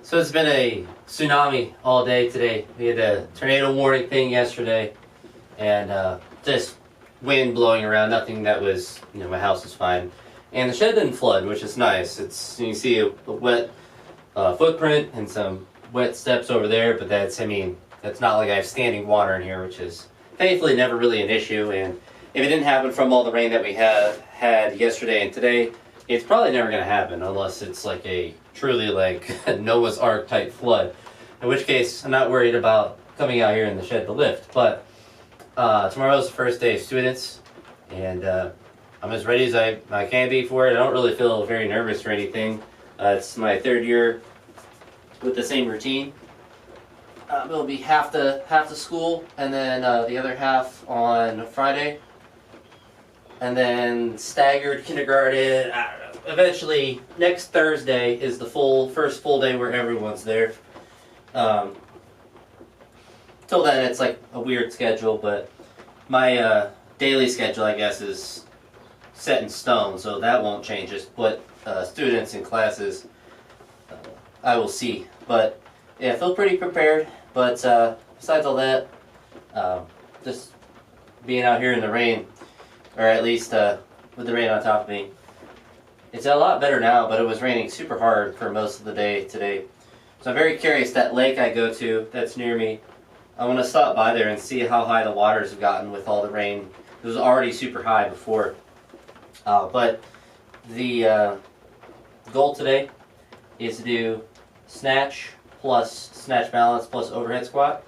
So it's been a tsunami all day today. We had a tornado warning thing yesterday, and just wind blowing around. Nothing that was, my house is fine, and the shed didn't flood, which is nice. You can see a wet footprint and some wet steps over there, but that's not like I have standing water in here, which is thankfully never really an issue. And if it didn't happen from all the rain that we had yesterday and today, it's probably never going to happen unless it's like a truly like Noah's Ark type flood, in which case I'm not worried about coming out here in the shed to lift. But tomorrow's the first day of students, and I'm as ready as I can be for it. I don't really feel very nervous or anything. It's my third year with the same routine. It'll be half the school, and then the other half on Friday, and then staggered kindergarten. I don't know. Eventually, next Thursday is the first full day where everyone's there. Till then, it's like a weird schedule, but my daily schedule, I guess, is set in stone, so that won't change. Just what students and classes I will see. But yeah, I feel pretty prepared. But besides all that, just being out here in the rain, or at least with the rain on top of me. It's a lot better now, but it was raining super hard for most of the day today. So I'm very curious, that lake I go to that's near me, I want to stop by there and see how high the waters have gotten with all the rain. It was already super high before. But the goal today is to do snatch plus snatch balance plus overhead squat.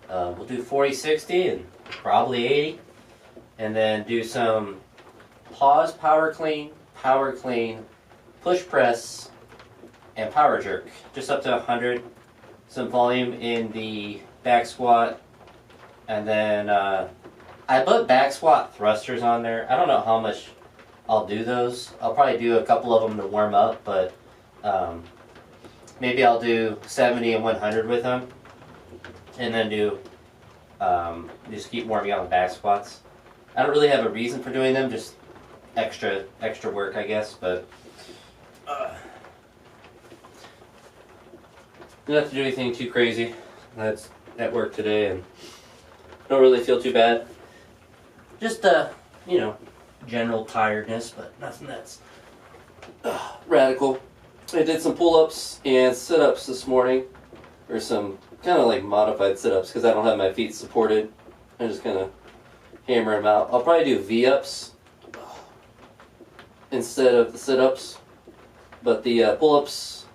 We'll do 40-60 and probably 80. And then do some pause power clean, push press, and power jerk. Just up to 100. Some volume in the back squat. And then I put back squat thrusters on there. I don't know how much I'll do those. I'll probably do a couple of them to warm up, but maybe I'll do 70 and 100 with them. And then do just keep warming up with back squats. I don't really have a reason for doing them, just extra work, I guess, but don't have to do anything too crazy. That's at work today, and don't really feel too bad. Just general tiredness, but nothing that's radical. I did some pull-ups and sit-ups this morning, or some kind of like modified sit-ups because I don't have my feet supported. I just kind of hammer them out. I'll probably do V-ups instead of the sit-ups, but the pull-ups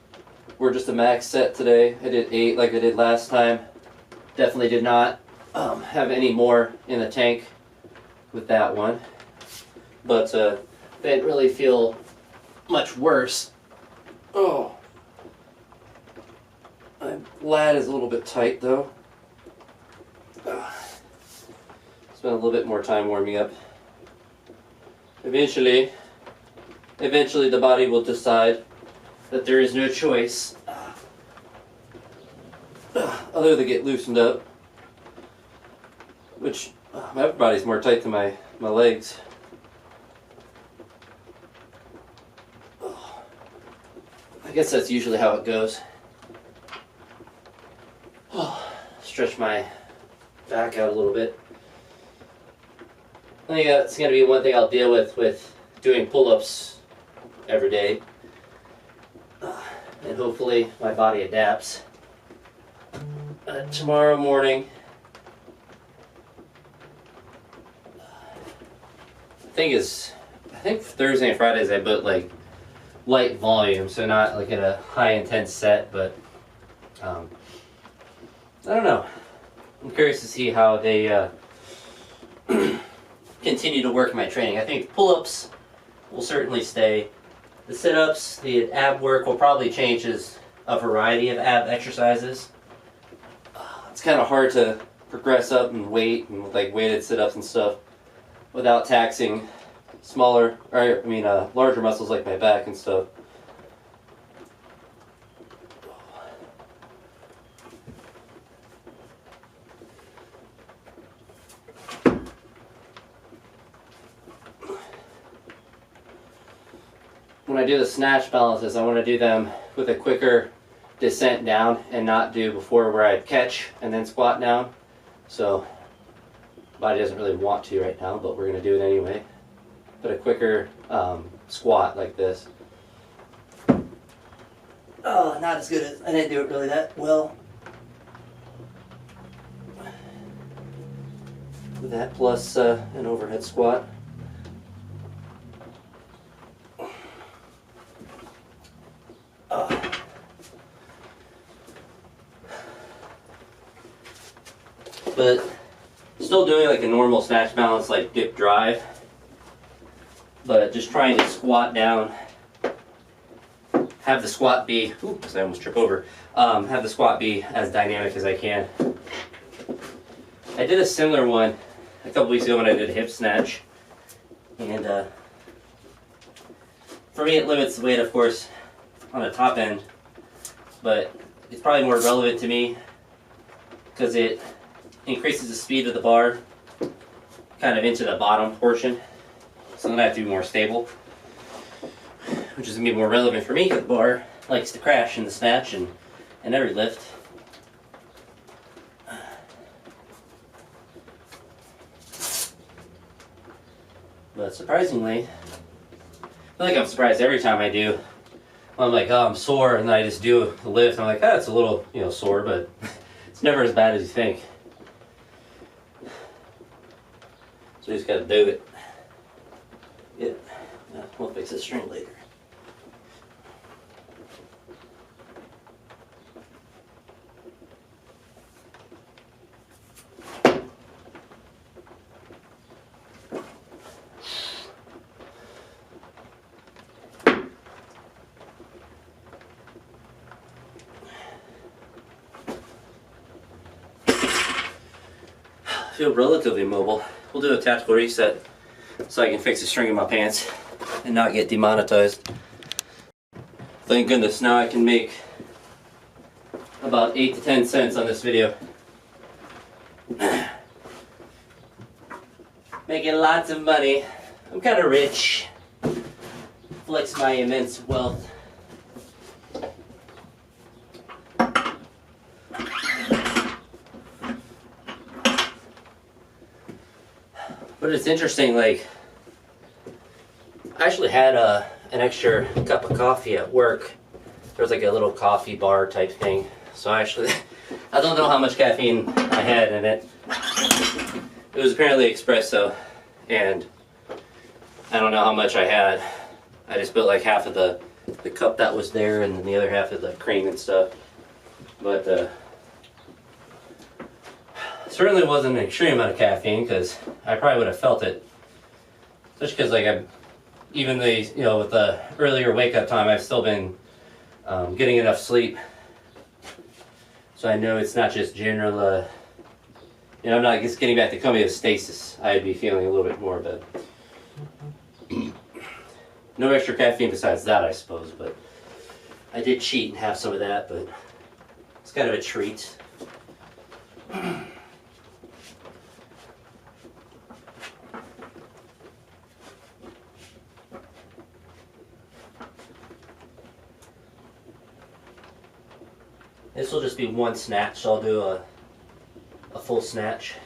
were just a max set today. I did 8 like I did last time. Definitely did not have any more in the tank with that one, but didn't really feel much worse. Oh, my lat is a little bit tight though. Spend a little bit more time warming up. Eventually the body will decide that there is no choice other than get loosened up, which my upper body's more tight than my legs. I guess that's usually how it goes. Stretch my back out a little bit. I think that's going to be one thing I'll deal with doing pull-ups every day. And hopefully my body adapts. Tomorrow morning, I think Thursday and Fridays I put like light volume, so not like at a high intense set, but I don't know. I'm curious to see how they continue to work my training. I think pull-ups will certainly stay. The sit-ups, the ab work will probably change as a variety of ab exercises. It's kind of hard to progress up and weight and like weighted sit-ups and stuff without taxing larger muscles like my back and stuff. When I do the snatch balances, I want to do them with a quicker descent down and not do before where I'd catch and then squat down. So body doesn't really want to right now, but we're going to do it anyway. But a quicker squat like this. Oh, not as good as, I didn't do it really that well. That plus an overhead squat. But still doing like a normal snatch balance, like dip drive, but just trying to squat down, have the squat be, oops, I almost tripped over, have the squat be as dynamic as I can. I did a similar one a couple weeks ago when I did a hip snatch, and for me it limits the weight, of course, on the top end, but it's probably more relevant to me because it increases the speed of the bar kind of into the bottom portion, so then I have to be more stable, which is going to be more relevant for me because the bar likes to crash in the snatch and every lift. But surprisingly, I feel like I'm surprised every time I do. I'm like, oh, I'm sore, and then I just do the lift. I'm like, oh, it's a little, sore, but it's never as bad as you think. So you just got to do it. Yeah, we'll fix this string later. I feel relatively mobile. We'll do a tactical reset so I can fix the string in my pants and not get demonetized. Thank goodness, now I can make about 8 to 10 cents on this video. Making lots of money. I'm kind of rich. Flex my immense wealth. But it's interesting, like, I actually had an extra cup of coffee at work. There was like a little coffee bar type thing. So I don't know how much caffeine I had in it. It was apparently espresso, and I don't know how much I had. I just put like half of the cup that was there and then the other half of the cream and stuff. But certainly wasn't an extreme amount of caffeine because I probably would have felt it. Especially because like with the earlier wake up time, I've still been getting enough sleep. So I know it's not just general, I'm not just getting back to homeostasis. I'd be feeling a little bit more, but no extra caffeine besides that, I suppose. But I did cheat and have some of that, but it's kind of a treat. This will just be one snatch, so I'll do a full snatch.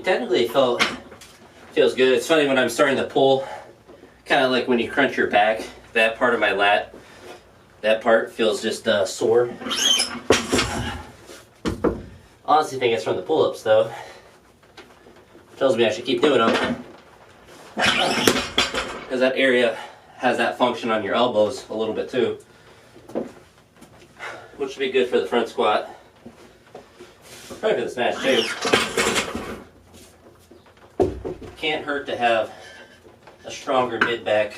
Technically it feels good. It's funny when I'm starting to pull, kind of like when you crunch your back, that part of my lat, that part feels just sore. Honestly think it's from the pull-ups though. Tells me I should keep doing them. Because that area has that function on your elbows a little bit too. Which would be good for the front squat. Probably for the snatch too. Can't hurt to have a stronger mid back.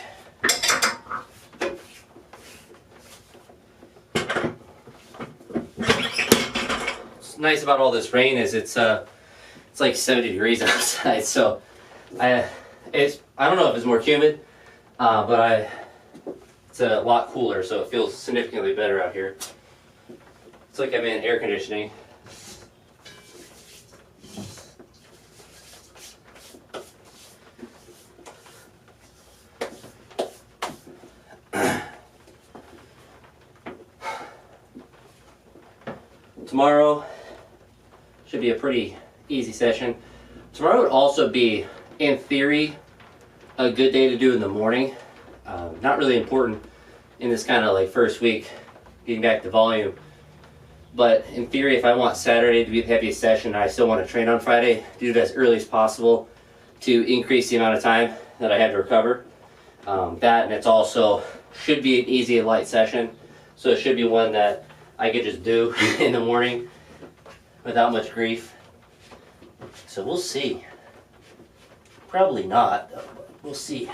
What's nice about all this rain is it's like 70 degrees outside, so I don't know if it's more humid, but It's a lot cooler, so it feels significantly better out here. It's like I'm in air conditioning. Tomorrow should be a pretty easy session. Tomorrow would also be, in theory, a good day to do in the morning. Not really important in this kind of like first week, getting back to volume. But in theory, if I want Saturday to be the heaviest session and I still want to train on Friday, do it as early as possible to increase the amount of time that I have to recover. That, and it's also should be an easy and light session. So it should be one that I could just do in the morning without much grief. So we'll see. Probably not, but we'll see.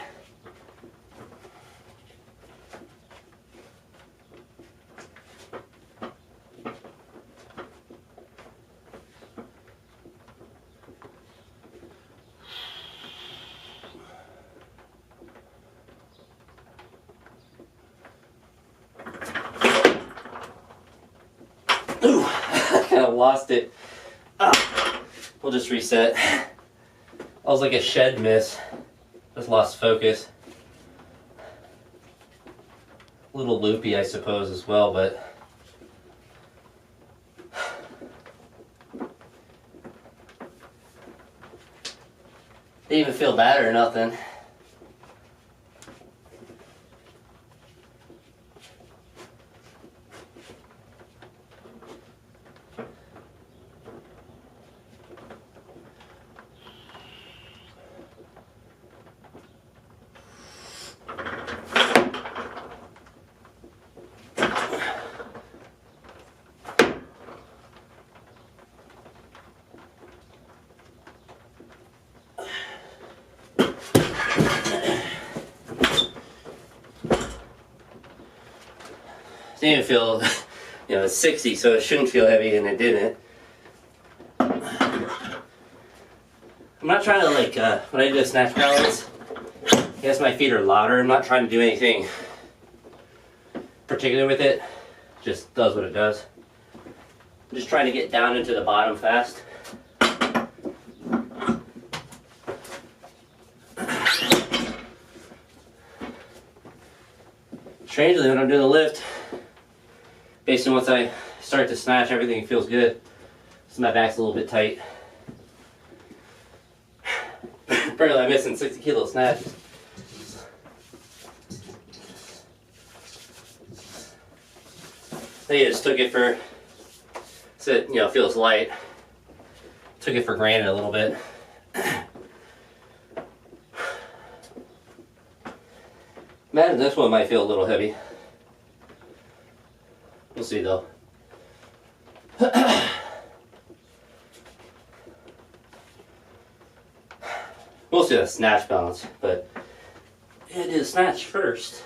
Ooh, I kind of lost it. We'll just reset. I was like a shed miss. Just lost focus. A little loopy, I suppose, as well, but didn't even feel bad or nothing. Didn't feel, it's 60, so it shouldn't feel heavy, and it didn't. I'm not trying to when I do a snatch balance, I guess my feet are louder. I'm not trying to do anything particular with it. Just does what it does. I'm just trying to get down into the bottom fast. Strangely, when I'm doing the lift, based on once I start to snatch, everything feels good. So my back's a little bit tight. Apparently I'm missing 60 kilo snatches. I just took it for, so it feels light. Took it for granted a little bit. Imagine this one might feel a little heavy. We'll see though. We'll see the snatch balance, but yeah, do the snatch first.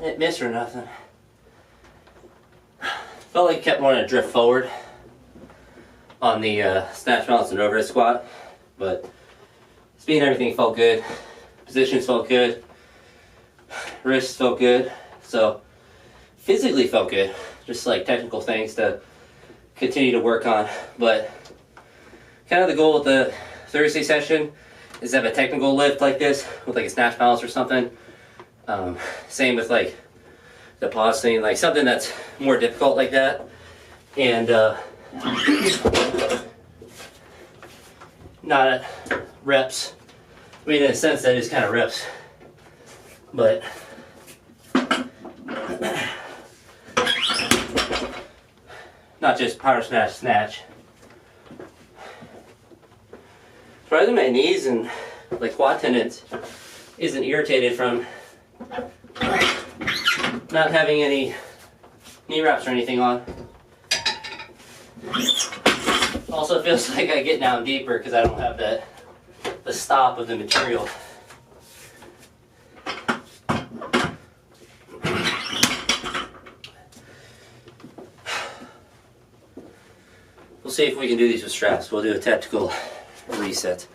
Didn't miss or nothing. Felt like it kept wanting to drift forward on the snatch balance and overhead squat, but speed and everything felt good. Positions felt good. Wrists felt good. So physically felt good. Just like technical things to continue to work on. But kind of the goal with the Thursday session is to have a technical lift like this with like a snatch balance or something. Same with like the pause thing, like something that's more difficult like that. And not reps. I mean, in a sense, that is kind of reps. But not just power snatch. Probably my knees and like quad tendons isn't irritated from not having any knee wraps or anything on. Also feels like I get down deeper because I don't have the stop of the material. We'll see if we can do these with straps. We'll do a tactical reset.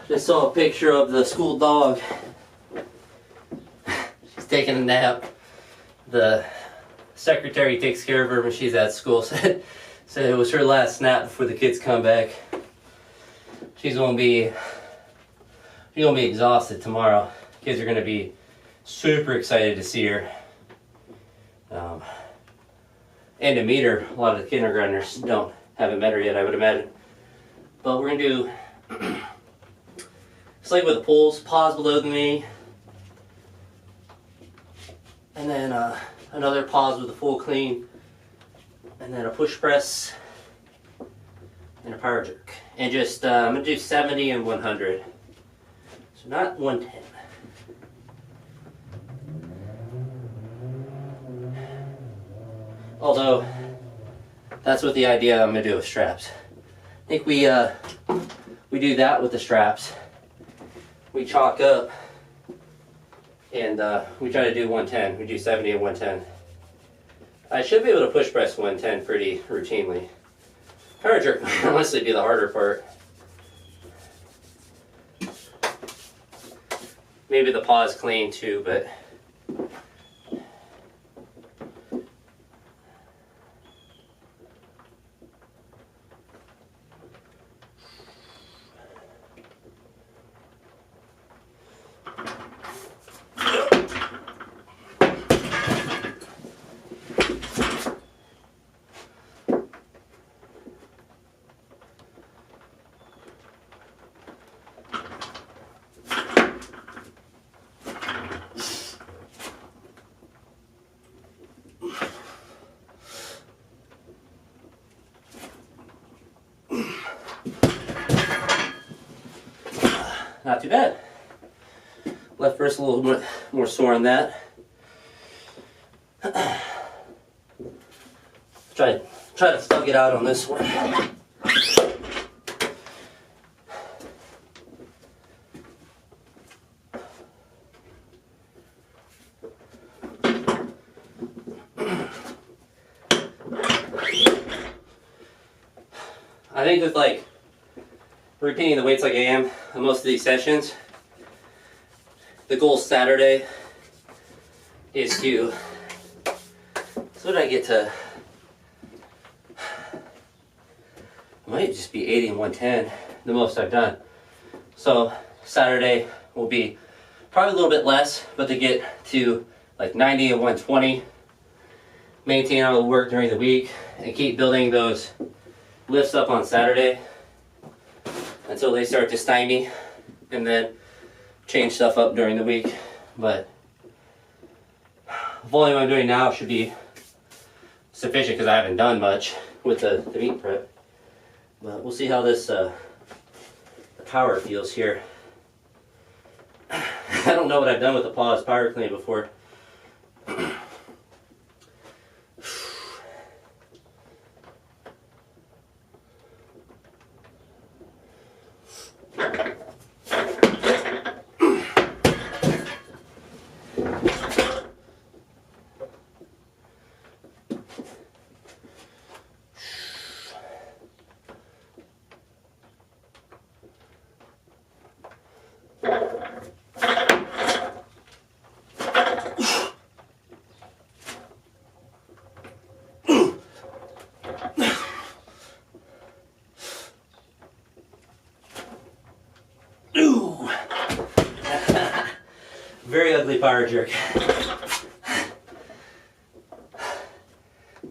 Just saw a picture of the school dog. She's taking a nap. The secretary takes care of her when she's at school. Said it was her last nap before the kids come back. She's gonna be exhausted tomorrow. Kids are gonna be super excited to see her. And to meet her. A lot of the kindergartners haven't met her yet, I would imagine. But we're gonna do it's like with the pulls, pause below the knee, and then another pause with a full clean, and then a push press and a power jerk. And just I'm gonna do 70 and 100, so not 110. Although that's what the idea I'm gonna do with straps. I think we do that with the straps. We chalk up and we try to do 110. We do 70 and 110. I should be able to push press 110 pretty routinely. Power jerk might honestly be the harder part. Maybe the pause clean too, but not too bad. Left wrist a little bit more sore on that. Try to thug it out on this one. I think with like repeating the weights like I am on most of these sessions, the goal Saturday is to, so did I get to, it might just be 80 and 110, the most I've done. So Saturday will be probably a little bit less, but to get to like 90 and 120, maintain all the work during the week, and keep building those lifts up on Saturday until they start to stymie, and then change stuff up during the week. But the volume I'm doing now should be sufficient because I haven't done much with the meat prep. But we'll see how this the power feels here. I don't know what I've done with the pause power clean before. Very ugly power jerk.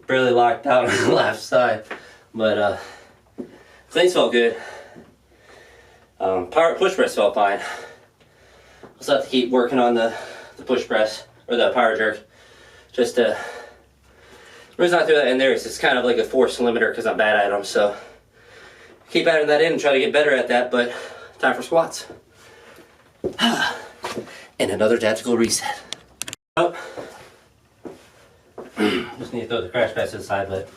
Barely locked out on the left side, but cleans felt good. Power push press felt fine. I'll still have to keep working on the push press or the power jerk, just to reason I threw that in there is it's kind of like a force limiter because I'm bad at them. So keep adding that in and try to get better at that. But time for squats. And another tactical reset. Oh. Just need to throw the crash pads to the side, but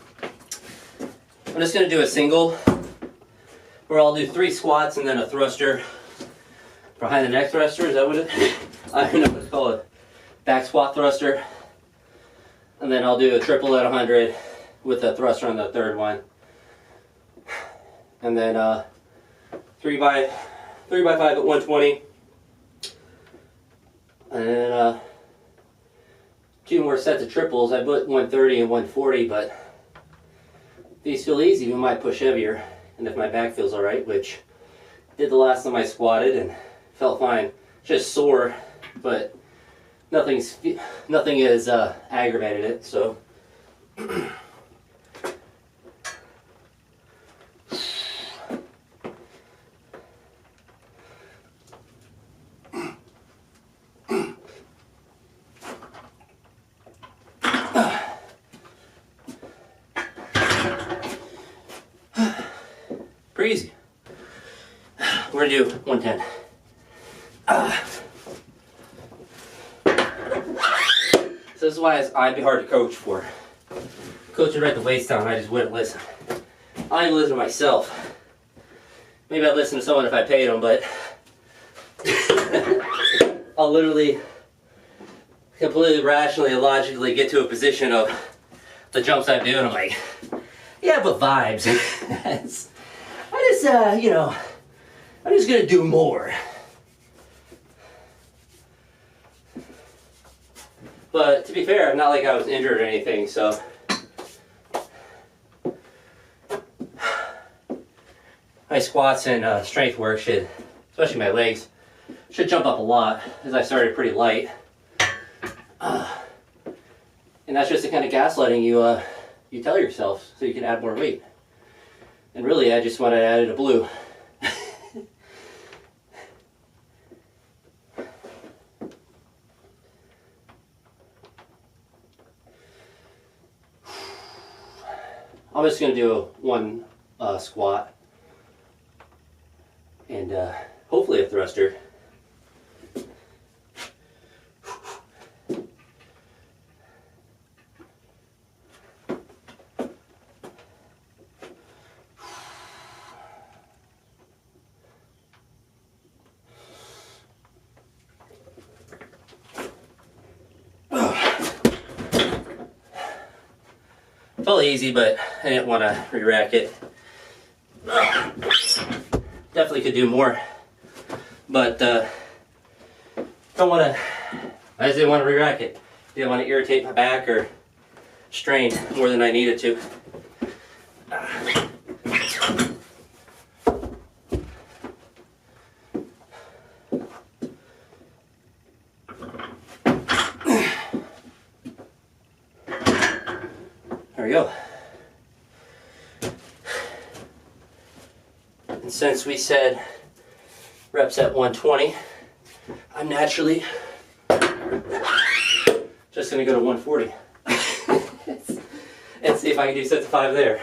I'm just going to do a single where I'll do 3 squats and then a thruster behind the neck thruster. Is that what it is? I don't know what it's called. Back squat thruster. And then I'll do a triple at 100 with a thruster on the third one. And then 3 by 5 at 120. And then 2 more sets of triples. I put 130 and 140, but if these feel easy, we might push heavier. And if my back feels alright, which did the last time I squatted and felt fine. Just sore, but nothing has aggravated it, so. Pretty easy. We're gonna do 110. So this is why I'd be hard to coach for. Coach would write the weights down, I just wouldn't listen. I don't even listen to myself. Maybe I'd listen to someone if I paid them, but I'll literally completely rationally and logically get to a position of the jumps I'm doing. I'm like, yeah, but vibes. I'm just gonna do more. But to be fair, not like I was injured or anything, so. My squats and strength work should, especially my legs, should jump up a lot as I started pretty light. And that's just the kind of gaslighting you tell yourself so you can add more weight. And really, I just wanted to add a blue. I'm just going to do one squat and hopefully a thruster. Felt easy, but I didn't want to re-rack it. Definitely could do more, but don't want to. I just didn't want to re-rack it. Didn't want to irritate my back or strain more than I needed to. There we go. And since we said reps at 120, I'm naturally just going to go to 140 and see if I can do sets of 5 there.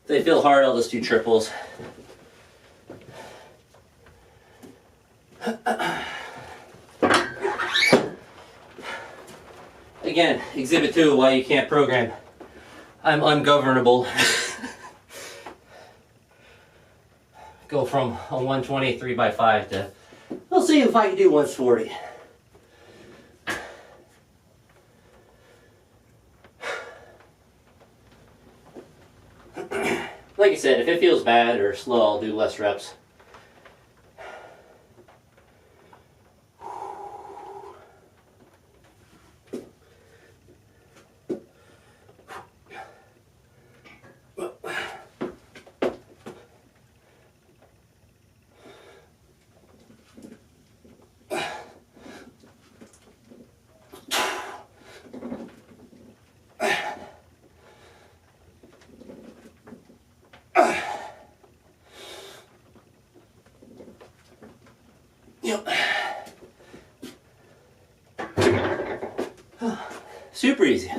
If they feel hard, I'll just do triples. Again, exhibit 2, why you can't program. I'm ungovernable. Go from a 120 3 by 5 to, we'll see if I can do 140. Like I said, if it feels bad or slow, I'll do less reps. Yep. Super easy.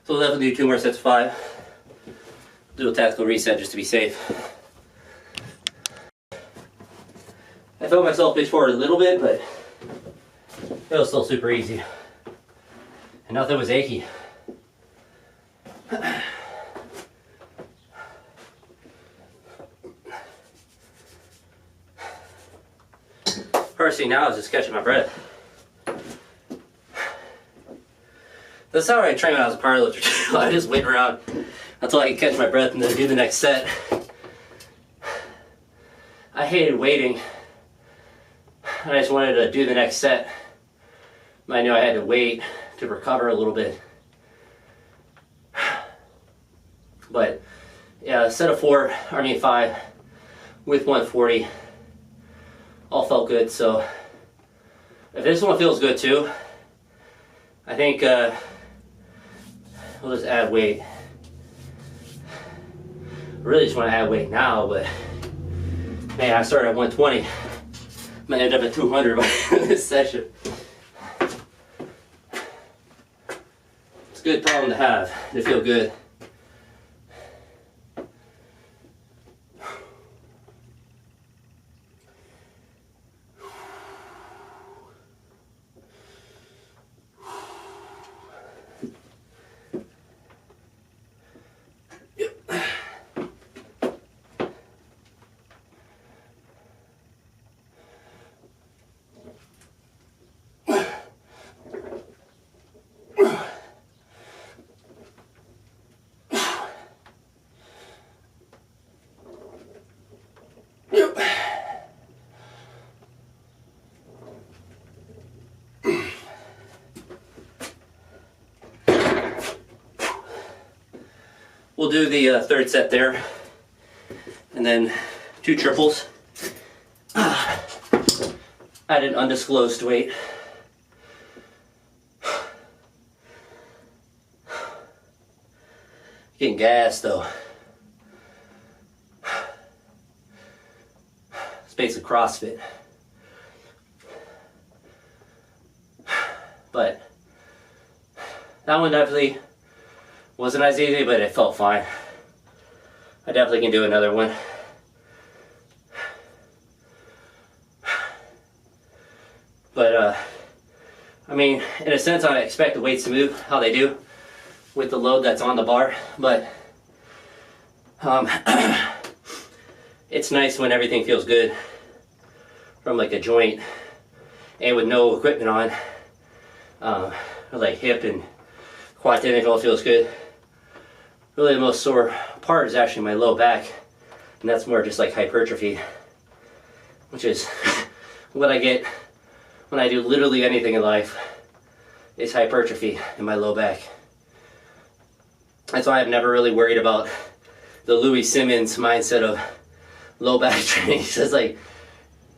So we'll definitely do 2 more sets of 5. Do a tactical reset just to be safe. I felt myself pitch forward a little bit, but it was still super easy. And nothing was achy. First thing now is just catching my breath. That's how I trained when I was a powerlifter. I just wait around until I can catch my breath and then do the next set. I hated waiting. I just wanted to do the next set. I knew I had to wait to recover a little bit. But yeah, set of 5 with 140 all felt good. So if this one feels good too, I think we'll just add weight. I really just want to add weight now, but man, I started at 120. I'm gonna end up at 200 by this session. It's a good problem to have, to feel good. We'll do the third set there, and then 2 triples at an undisclosed weight. Getting gassed though. It's basically CrossFit. But that one definitely wasn't as easy, but it felt fine. I definitely can do another one. But I mean, in a sense, I expect the weights to move how they do with the load that's on the bar, but it's nice when everything feels good from like a joint and with no equipment on. Like hip and quad tendon all feels good. Really the most sore part is actually my low back, and that's more just like hypertrophy, which is what I get when I do literally anything in life. Is hypertrophy in my low back. That's why I've never really worried about the Louis Simmons mindset of low back training. It's like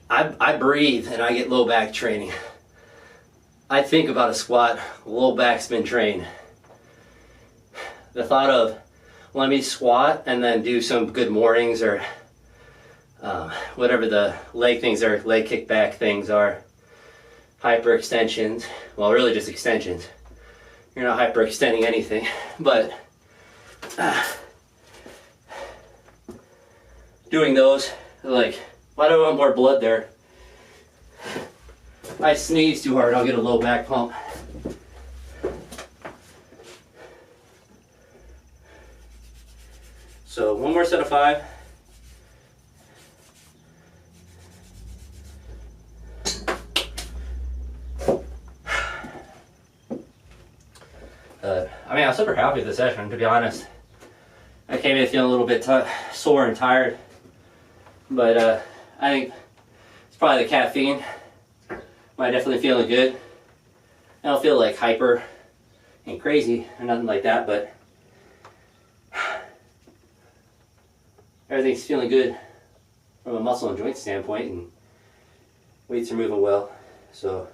I breathe and I get low back training. I think about a squat, low back's been trained. The thought of, let me squat and then do some good mornings or whatever the leg things are, leg kick back things are, hyperextensions, well really just extensions. You're not hyperextending anything, but doing those, like, why do I want more blood there? I sneeze too hard, I'll get a low back pump. So 1 more set of 5. I mean, I'm super happy with the session, to be honest. I came in feeling a little bit sore and tired, but I think it's probably the caffeine. I'm definitely feeling good. I don't feel like hyper and crazy or nothing like that, but everything's feeling good from a muscle and joint standpoint, and weights are moving well. So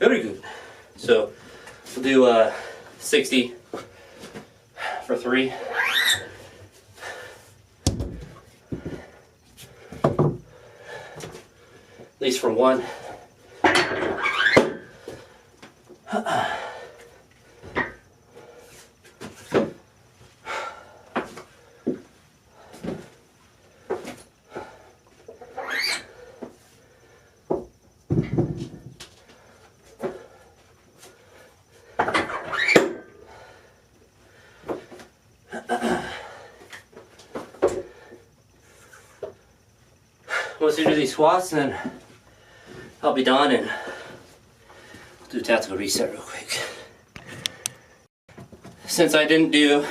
Very good. So we'll do 60 for 3. At least for 1. Once we do these squats, then I'll be done and do a tactical reset real quick. Since I didn't do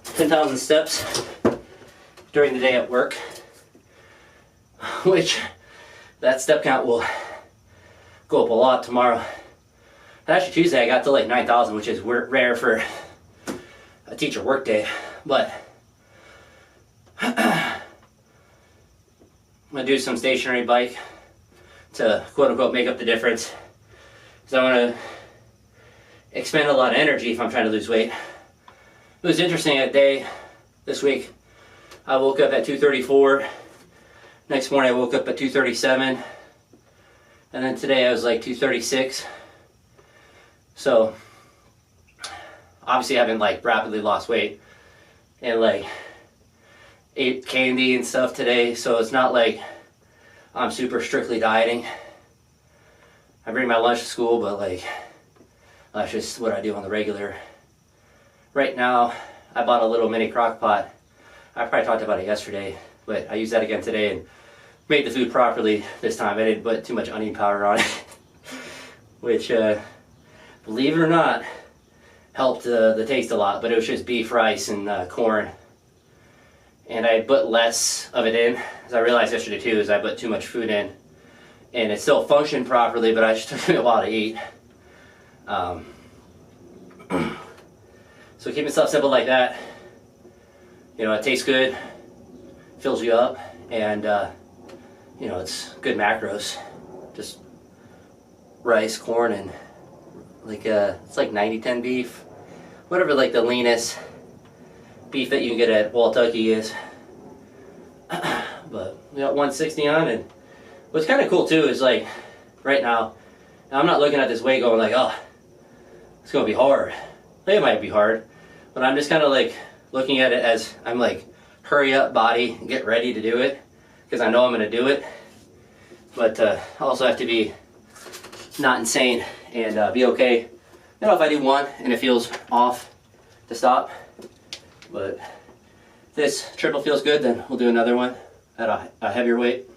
10,000 steps during the day at work, which that step count will go up a lot tomorrow. Actually Tuesday I got to like 9,000, which is rare for a teacher work day, but I'm gonna do some stationary bike to quote unquote make up the difference, because I want to expend a lot of energy if I'm trying to lose weight. It was interesting that day this week. I woke up at 2:34. Next morning I woke up at 2:37, and then today I was like 2:36. So obviously I haven't like rapidly lost weight, and like ate candy and stuff today, so it's not like I'm super strictly dieting. I bring my lunch to school, but like that's just what I do on the regular. Right now I bought a little mini crock pot. I probably talked about it yesterday, but I used that again today and made the food properly this time. I didn't put too much onion powder on it, which believe it or not helped the taste a lot, but it was just beef, rice, and corn. And I put less of it in, as I realized yesterday too, is I put too much food in. And it still functioned properly, but I just took me a while to eat. So keeping stuff simple like that, you know, it tastes good, fills you up, and you know, it's good macros. Just rice, corn, and like it's like 90-10 beef, whatever like the leanest beef that you can get at Waltucky is. But we got 160 on, and what's kind of cool too is like right now I'm not looking at this weight going like, oh, it's gonna be hard. It might be hard, but I'm just kind of like looking at it as I'm like, hurry up body, get ready to do it, because I know I'm gonna do it. But I also have to be not insane and be okay, you know, if I do one and it feels off, to stop. But if this triple feels good, then we'll do another one at a heavier weight.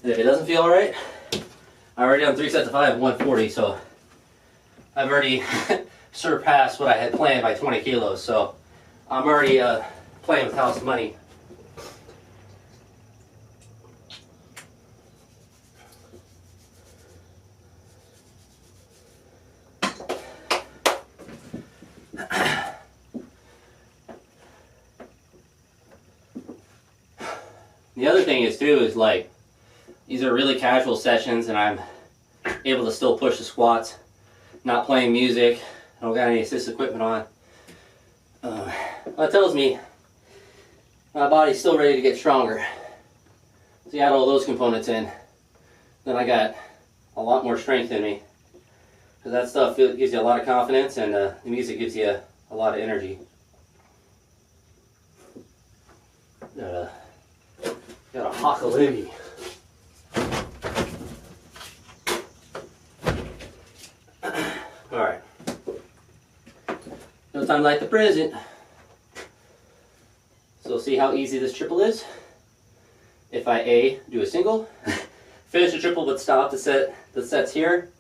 And if it doesn't feel alright, I already done 3 sets of 5 at 140, so I've already surpassed what I had planned by 20 kilos, so I'm already playing with house money. The other thing is too, is like, these are really casual sessions and I'm able to still push the squats, not playing music, I don't got any assist equipment on. That tells me my body's still ready to get stronger. So you add all those components in, then I got a lot more strength in me. Because that stuff gives you a lot of confidence, and the music gives you a lot of energy. Got a Hockaloogie. Alright. No time like the present. So see how easy this triple is? If I do a single, finish a triple but stop the sets here,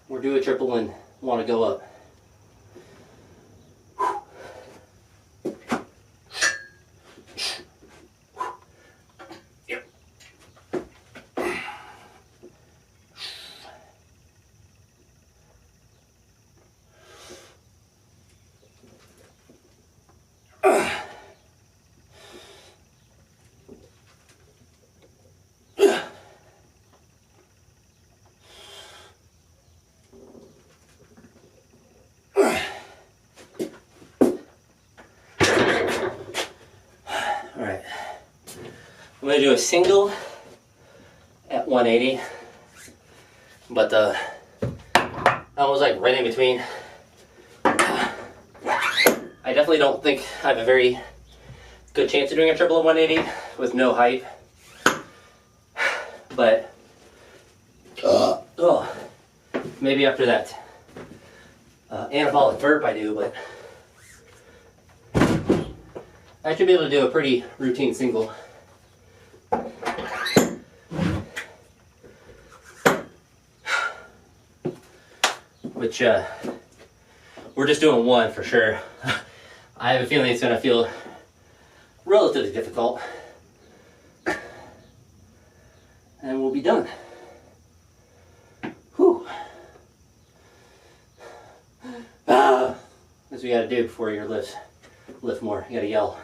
or do a triple and want to go up. I'm gonna do a single at 180, but I was like right in between. I definitely don't think I have a very good chance of doing a triple at 180 with no height, but maybe after that anabolic burp I do, but I should be able to do a pretty routine single. Which we're just doing one for sure. I have a feeling it's going to feel relatively difficult. And we'll be done. Whew. That's what you got to do before your lift more. You got to yell.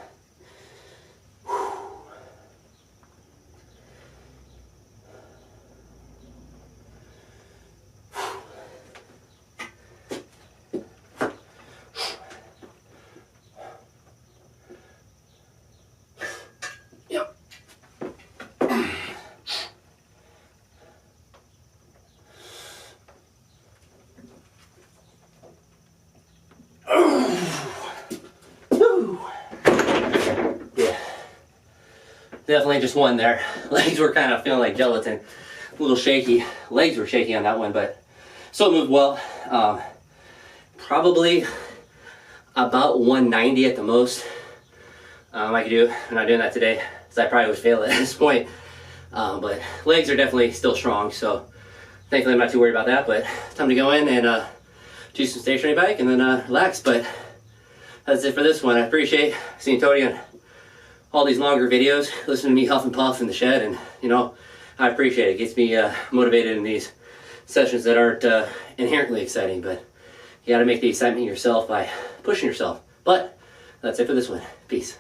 Definitely just one there. Legs were kind of feeling like gelatin. A little shaky. Legs were shaky on that one, but still moved well. Probably about 190 at the most. I could do. I'm not doing that today, so I probably would fail at this point. But legs are definitely still strong, so thankfully I'm not too worried about that. But time to go in and do some stationary bike and then relax. But that's it for this one. I appreciate seeing Tony on all these longer videos, listening to me huff and puff in the shed, and you know, I appreciate it. It gets me motivated in these sessions that aren't inherently exciting, but you gotta make the excitement yourself by pushing yourself. But that's it for this one. Peace.